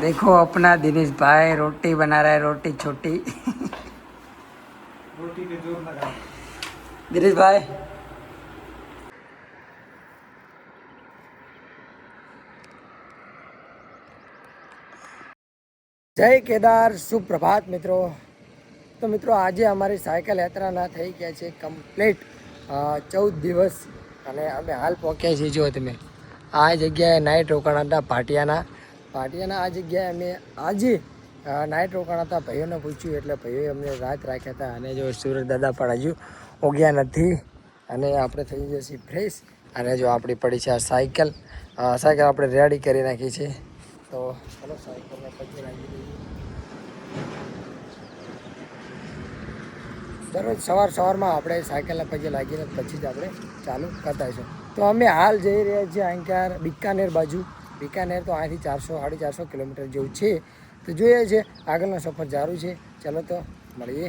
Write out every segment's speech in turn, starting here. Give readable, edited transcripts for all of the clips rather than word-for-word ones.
देखो अपना दिनेश भाई रोटी बना रहा है, रोटी छोटी। रोटी पे जोर लगा दिनेश भाई जय केदार, सुप्रभात मित्रों। तो मित्रों આજે અમારી સાયકલ યાત્રાના થઈ ગયા છે કમ્પ્લીટ 14 દિવસ અને અમે હાલ પહોંચ્યા છીએ। જો તમે આ જગ્યાએ નાઇટ રોકાણા હતા પાટિયાના આ જગ્યાએ અમે આજે નાઇટ રોકાણા હતા। ભાઈઓને પૂછ્યું એટલે ભાઈઓએ અમને રાત રાખ્યા હતા અને જો સુરત દાદા પણ હજુ ઓગ્યા નથી અને આપણે થઈ જઈએ છીએ ફ્રેશ અને જો આપણી પડી છે આ સાયકલ આપણે રેડી કરી નાખી છે। તો ચલો સાયકલને પછી રાખી દઈએ। દરરોજ સવારમાં આપણે સાયકલના પગે લાગીને પછી જ આપણે ચાલુ કરતા હોઈશું। તો અમે હાલ જઈ રહ્યા છીએ અહીંકાર બિકાનેર બાજુ। બિકાનેર તો અહીંથી 400-450 કિલોમીટર જેવું છે। તો જોઈએ છે આગળનો સફર જારું છે। ચાલો તો મળીએ।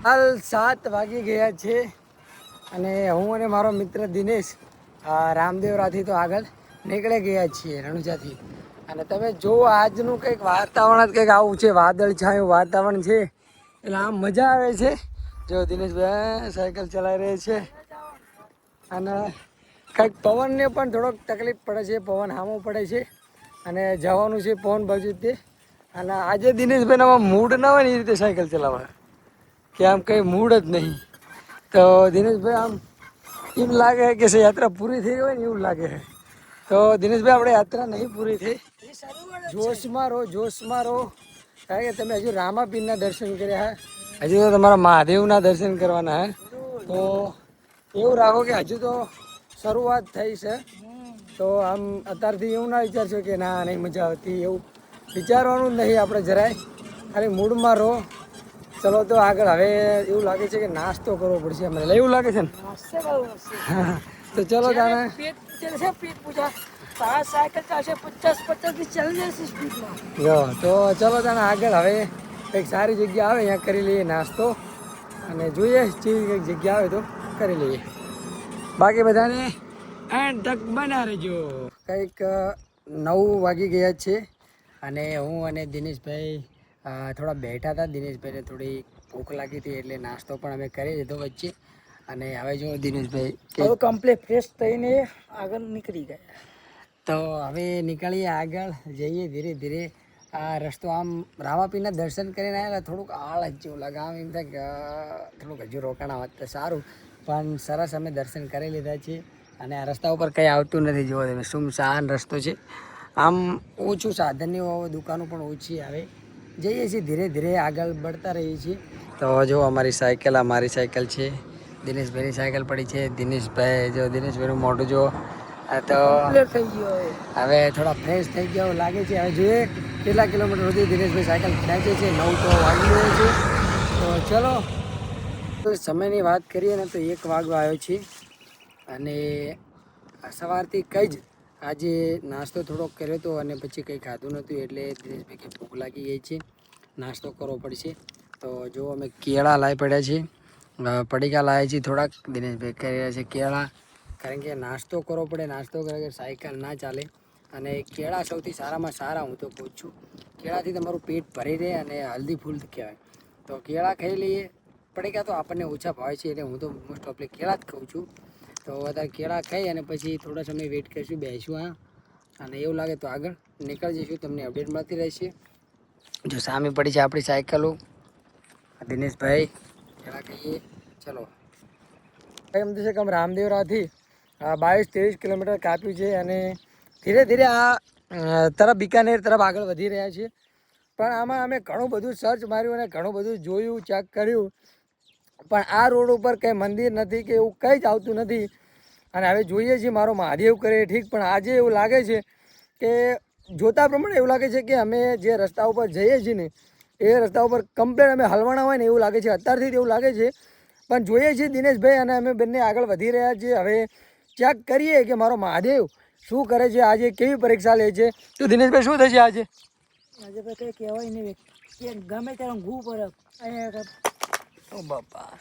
હાલ 7 વાગી ગયા છે અને હું અને મારો મિત્ર દિનેશ રામદેવરાથી તો આગળ નીકળી ગયા છીએ રણુજાથી। અને તમે જુઓ આજનું કંઈક વાતાવરણ કંઈક આવું છે, વાદળ છાયું વાતાવરણ છે એટલે આમ મજા આવે છે। જો દિનેશભાઈ સાયકલ ચલાવી રહે છે અને કંઈક પવનને પણ થોડોક તકલીફ પડે છે, પવન સામો પડે છે અને જવાનું છે પવન બાજુ તે। અને આજે દિનેશભાઈનામાં મૂડ ના હોય ને એ રીતે સાયકલ ચલાવવા કે આમ કંઈ મૂડ જ નહીં। તો દિનેશભાઈ આમ એમ લાગે કે યાત્રા પૂરી થઈ હોય ને એવું લાગે છે। તો દિનેશભાઈ આપણે યાત્રા નહીં પૂરી થઈ, જોશમાં રહો કારણ કે તમે હજુ રામાપીરના દર્શન કર્યા હજુ તો તમારા મહાદેવના દર્શન કરવાના હે। તો એવું રાખો કે હજુ તો શરૂઆત થઈ છે। તો આમ અત્યારથી એવું ના વિચારશો કે ના નહીં મજા આવતી, એવું વિચારવાનું જ નહીં આપણે જરાય, ખાલી મૂડમાં રહો। ચલો તો આગળ હવે એવું લાગે છે કે નાસ્તો કરવો પડશે અમને, એવું લાગે છે ને? તો ચલો તાને તો ચલો તાને આગળ હવે કંઈક સારી જગ્યા આવે અહીંયા કરી લઈએ નાસ્તો અને જોઈએ જેવી કંઈક જગ્યા આવે તો કરી લઈએ। બાકી બધાને એન્ડ તક બના રહેજો। કંઈક 9 વાગી ગયા છે અને હું અને દિનેશભાઈ થોડા બેઠા હતા। દિનેશભાઈને થોડી ભૂખ લાગી હતી એટલે નાસ્તો પણ અમે કરી લીધો વચ્ચે અને હવે જો દિનેશભાઈ હવે કમ્પ્લીટ ફ્રેશ થઈને આગળ નીકળી ગયા। તો હવે નીકળીએ આગળ જઈએ ધીરે ધીરે। આ રસ્તો આમ રામાપીરના દર્શન કરીને આવ્યા થોડુંક આળસ જેવું લાગે, આમ એમ થાય કે થોડુંક હજુ રોકાણા હોત તો સારું, પણ સરસ અમે દર્શન કરી લીધા છે અને આ રસ્તા ઉપર કંઈ આવતું નથી। જોવો તમે સુમસાન રસ્તો છે, આમ ઓછું સાધનની દુકાનો પણ ઓછી આવે। જઈએ છીએ ધીરે ધીરે આગળ बढ़તા રહીએ છીએ। તો જો અમારી સાયકલ આ મારી સાયકલ છે, દિનેશભાઈની સાયકલ પડી છે। દિનેશભાઈ જો દિનેશભાઈનું મોઢું જો તો થઈ ગયો હવે થોડા ફ્રેશ થઈ ગયા એવું લાગે છે। હવે જોઈએ કેટલા કિલોમીટર સુધી દિનેશભાઈ સાયકલ ખેંચે છે। 9 તો વાગી રહ્યો છે। તો ચલો સમયની વાત કરીએ ને તો 1 વાગવા આવ્યો છે અને સવારથી કંઈ જ આજે નાસ્તો થોડોક કર્યો હતો અને પછી કંઈ ખાધું નહોતું એટલે દિનેશભાઈ કે ભૂખ લાગી ગઈ છે, નાસ્તો કરવો પડશે। તો જો અમે કેળા લાવી પડ્યા છે, પડીકા લાવ્યા છીએ થોડાક, દિનેશભાઈ કરી રહ્યા છે કેળા, કારણ કે નાસ્તો કરવો પડે, નાસ્તો કરે કે સાયકલ ના ચાલે। અને કેળા સૌથી સારામાં સારા હું તો કહું છું, કેળાથી તમારું પેટ ભરી રહે અને હલ્દી ફૂલ કહેવાય। તો કેળા ખાઈ લઈએ, પડીકા તો આપણને ઓછા ભાવે છે એટલે હું તો મોસ્ટ ઓફલી કેળા જ ખાઉં છું। તો વધારે કેળા ખાઈ અને પછી થોડા સમય વેઇટ કરીશું, બેસીશું અને એવું લાગે તો આગળ નીકળી જઈશું, તમને અપડેટ મળતી રહેશે। જો સામે પડી છે આપણી સાયકલો, દિનેશભાઈ કેળા ખાઈએ। ચલો એમ થશે કે રામદેવરાથી 22-23 કિલોમીટર કાપ્યું છે અને ધીરે ધીરે આ તરફ બિકાનેર તરફ આગળ વધી રહ્યા છીએ। પણ આમાં અમે ઘણું બધું સર્ચ માર્યું અને ઘણું બધું જોયું, ચેક કર્યું, પણ આ રોડ ઉપર કંઈ મંદિર નથી કે એવું કંઈ જ આવતું નથી। અને હવે જોઈએ છીએ મારો મહાદેવ કરે ઠીક, પણ આજે એવું લાગે છે કે જોતા પ્રમાણે એવું લાગે છે કે અમે જે રસ્તા ઉપર જઈએ છીએ ને એ રસ્તા ઉપર કમ્પ્લેટ અમે હલવાના હોય ને એવું લાગે છે, અત્યારથી જ એવું લાગે છે। પણ જોઈએ છીએ દિનેશભાઈ અને અમે બંને આગળ વધી રહ્યા છીએ। હવે ચેક કરીએ કે મારો મહાદેવ શું કરે છે, આજે કેવી પરીક્ષા લે છે। તો દિનેશભાઈ શું થશે આજે? આજે ભાઈ કંઈ કહેવાય નહીં કે ગમે ત્યારે ઊંઘવું પડે અહીંયા। ઓ બાપા,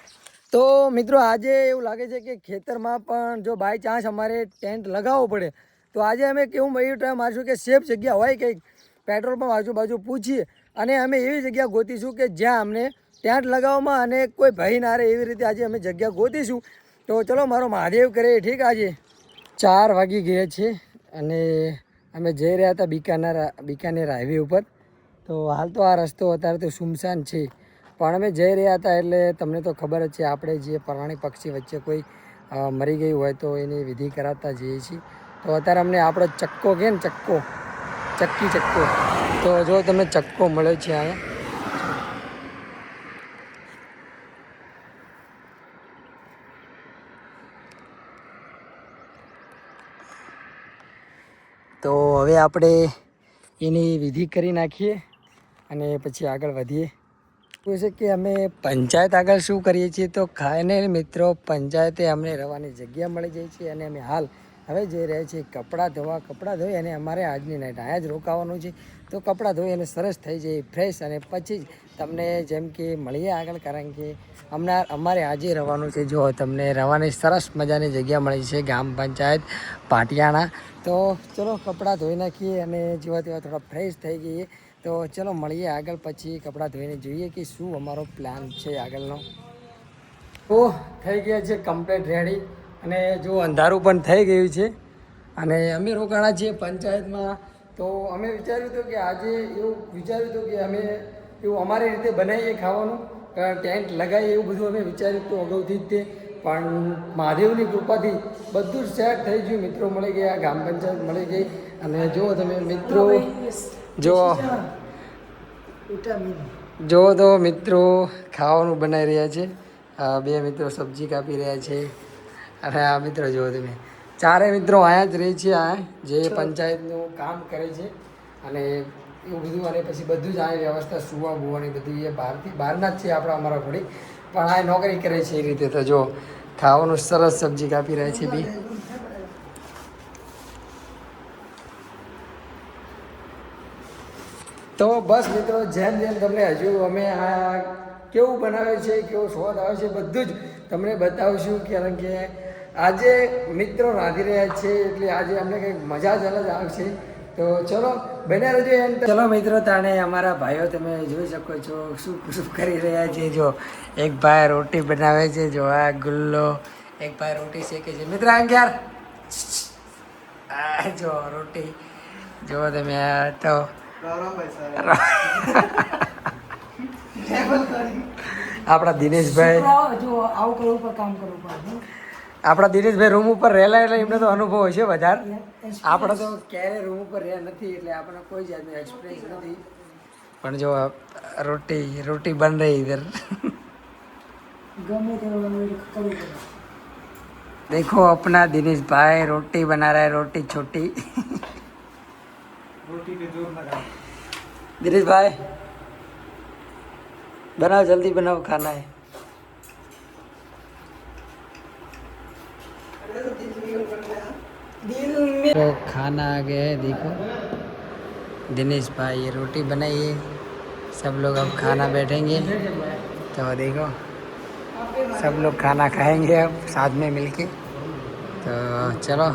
તો મિત્રો આજે એવું લાગે છે કે ખેતરમાં પણ જો બાય ચાન્સ અમારે ટેન્ટ લગાવવો પડે તો આજે અમે કેવું ટાઈમ મારશું કે સેફ જગ્યા હોય કંઈક, પેટ્રોલ પંપ આજુબાજુ પૂછીએ અને અમે એવી જગ્યા ગોતીશું કે જ્યાં અમને ત્યાં જ લગાવવામાં અને કોઈ ભય ના રહે એવી રીતે આજે અમે જગ્યા ગોતીશું. તો ચલો મારો મહાદેવ કરે ઠીક. આજે 4 વાગી ગયા છે અને અમે જઈ રહ્યા હતા બિકાનેર હાઈવે ઉપર. તો હાલ તો આ રસ્તો અત્યારે તો સુમસાન છે, પણ અમે જઈ રહ્યા હતા એટલે તમને તો ખબર જ છે આપણે જે પ્રાણી પક્ષી વચ્ચે કોઈ મરી ગયું હોય તો એની વિધિ કરાવતા જઈએ છીએ. તો અત્યારે અમને આપણો ચક્કો કહે ને ચક્કો તો જો તમને ચક્કો મળે છે અહીંયા. તો હવે આપણે એની વિધિ કરી નાખીએ અને પછી આગળ વધીએ. શું છે કે અમે પંચાયત આગળ શું કરીએ છીએ તો ખાઈને મિત્રો પંચાયતે અમને રહેવાની જગ્યા મળી જાય છે અને અમે હાલ હવે જઈ રહ્યા છીએ કપડાં ધોઈ અને અમારે આજની નાઈટ અહીંયા જ રોકાવાનું છે. તો કપડાં ધોઈ અને સરસ થઈ જાય ફ્રેશ અને પછી જ તમને જેમ કે મળીએ આગળ, કારણ કે અમારે આજે રહેવાનું છે. જો તમને રહેવાની સરસ મજાની જગ્યા મળી છે ગામ પંચાયત પાટિયાણા. તો ચલો કપડાં ધોઈ નાખીએ અને જેવા તેવા થોડા ફ્રેશ થઈ ગઈએ. તો ચલો મળીએ આગળ, પછી કપડાં ધોઈને જોઈએ કે શું અમારો પ્લાન છે આગળનો. તો થઈ ગયા છે કમ્પ્લીટ રેડી અને જો અંધારું પણ થઈ ગયું છે અને અમે રોકાણા છીએ પંચાયતમાં. તો અમે વિચાર્યું હતું કે અમે એવું અમારી રીતે બનાવીએ ખાવાનું, ટેન્ટ લગાવીએ એવું બધું અમે વિચાર્યું હતું અગાઉથી જ તે. પણ મહાદેવની કૃપાથી બધું જ સેટ થઈ ગયું. મિત્રો મળી ગયા, ગામ પંચાયત મળી ગઈ અને જો તમે મિત્રો જો તો મિત્રો ખાવાનું બનાવી રહ્યા છે. 2 મિત્રો સબ્જી કાપી રહ્યા છે અને આ મિત્રો જુઓ તમે 4 મિત્રો અહીંયા જ રહી છે, જે પંચાયતનું કામ કરે છે અને એવું બધું. અને પછી બધું જ આ વ્યવસ્થા સુવા બુવાની બધી એ બહારના જ છે અમારા ઘોડી, પણ આ નોકરી કરે છે એ રીતે. તો જો ખાવાનું સરસ સબ્જી કાપી રહ્યા છે બી. તો બસ મિત્રો જેમ તમને હજુ અમે આ કેવું બનાવે છે, કેવો સ્વાદ આવે છે બધું જ તમને બતાવશું, કારણ કે આજે મિત્રો રાંધી રહ્યા છે એટલે આજે અમને કંઈક મજા જ અલગ આવશે. તો ચલો બન્યા રહેજો એમ. ચલો મિત્રો, તાણે અમારા ભાઈઓ તમે જોઈ શકો છો શું કરી રહ્યા છે. જો એક ભાઈ રોટી બનાવે છે, જો આ ગુલ્લો, એક ભાઈ રોટી શેકે છે. મિત્ર યાર જો રોટી જો તમે તો આપણા દિનેશભાઈ રૂમ ઉપર રહેલા એટલે એમને તો અનુભવ હશે વધારે. આપણે તો ક્યારે રૂમ ઉપર રહ્યા નથી એટલે આપણને કોઈ જાતનો એક્સપિરિયન્સ નથી. પણ જો રોટી બન રહી ઇધર. देखो अपना दिनेश भाई रोटी बना रहा है, रोटी छोटी. रोटी पे जोर लगा. दिनेश भाई बनाओ, जल्दी बनाओ, खाना है. तो खाना आ गया है, देखो दिनेश भाई ये रोटी बनाई है. सब लोग अब खाना बैठेंगे. तो देखो सब लोग खाना खाएंगे अब साथ में मिलके. तो चलो.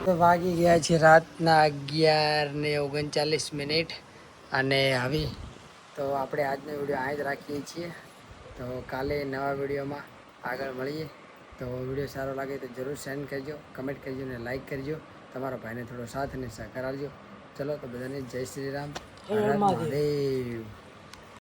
તો વાગી ગયા છે રાતના 11:39 અને હવે તો આપણે આજનો વિડીયો અહીં જ રાખીએ છીએ. તો કાલે નવા વિડીયોમાં આગળ મળીએ. તો વિડીયો સારો લાગે તો જરૂર સેન્ડ કરજો, કમેન્ટ કરજો અને લાઈક કરજો. તમારા ભાઈને થોડો સાથ અને સહકાર આપજો. ચલો તો બધાને જય શ્રી રામ, હર મહાદેવ.